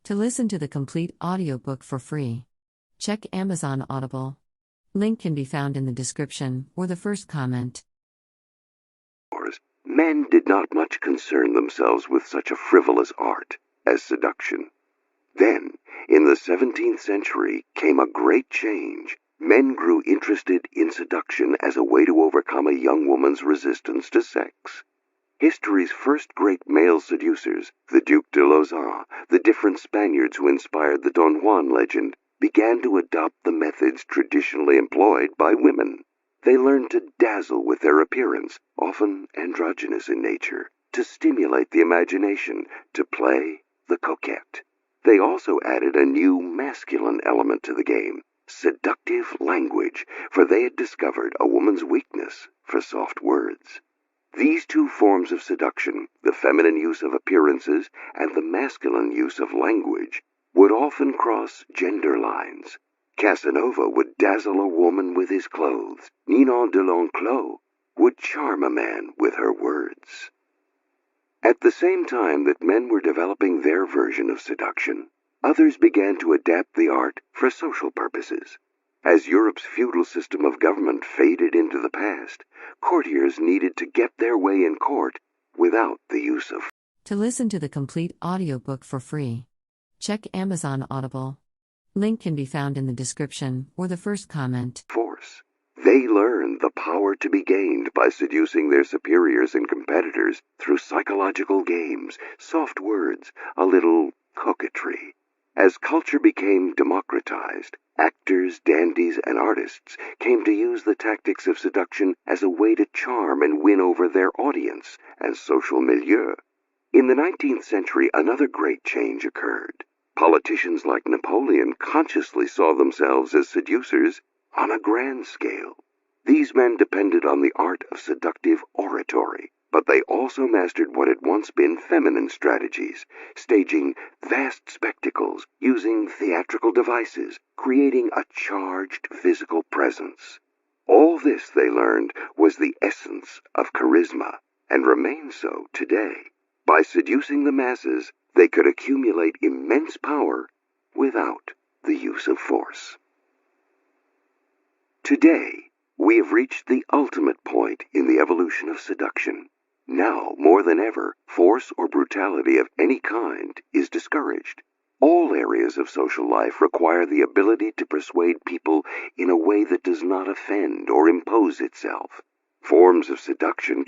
To listen to the complete audiobook for free, check Amazon Audible. Link can be found in the description or the first comment. Men did not much concern themselves with such a frivolous art as seduction. Then, in the 17th century, came a great change. Men grew interested in seduction as a way to overcome a young woman's resistance to sex. History's first great male seducers, the Duc de Lauzun, the different Spaniards who inspired the Don Juan legend, began to adopt the methods traditionally employed by women. They learned to dazzle with their appearance, often androgynous in nature, to stimulate the imagination, to play the coquette. They also added a new masculine element to the game, seductive language, for they had discovered a woman's weakness for soft words. These two forms of seduction, the feminine use of appearances and the masculine use of language, would often cross gender lines. Casanova would dazzle a woman with his clothes. Ninon de l'Enclos would charm a man with her words. At the same time that men were developing their version of seduction, others began to adapt the art for social purposes. As Europe's feudal system of government faded into the past, courtiers needed to get their way in court without the use of. To listen to the complete audiobook for free, check Amazon Audible. Link can be found in the description or the first comment. Force. They learned the power to be gained by seducing their superiors and competitors through psychological games, soft words, a little coquetry. As culture became democratized, actors, dandies, and artists came to use the tactics of seduction as a way to charm and win over their audience and social milieu. In the 19th century, another great change occurred. Politicians like Napoleon consciously saw themselves as seducers on a grand scale. These men depended on the art of seductive oratory, but they also mastered what had once been feminine strategies, staging vast spectacles, using theatrical devices, creating a charged physical presence. All this, they learned, was the essence of charisma, and remains so today. By seducing the masses, they could accumulate immense power without the use of force. Today, we have reached the ultimate point in the evolution of seduction. Now, more than ever, force or brutality of any kind is discouraged. All areas of social life require the ability to persuade people in a way that does not offend or impose itself. Forms of seduction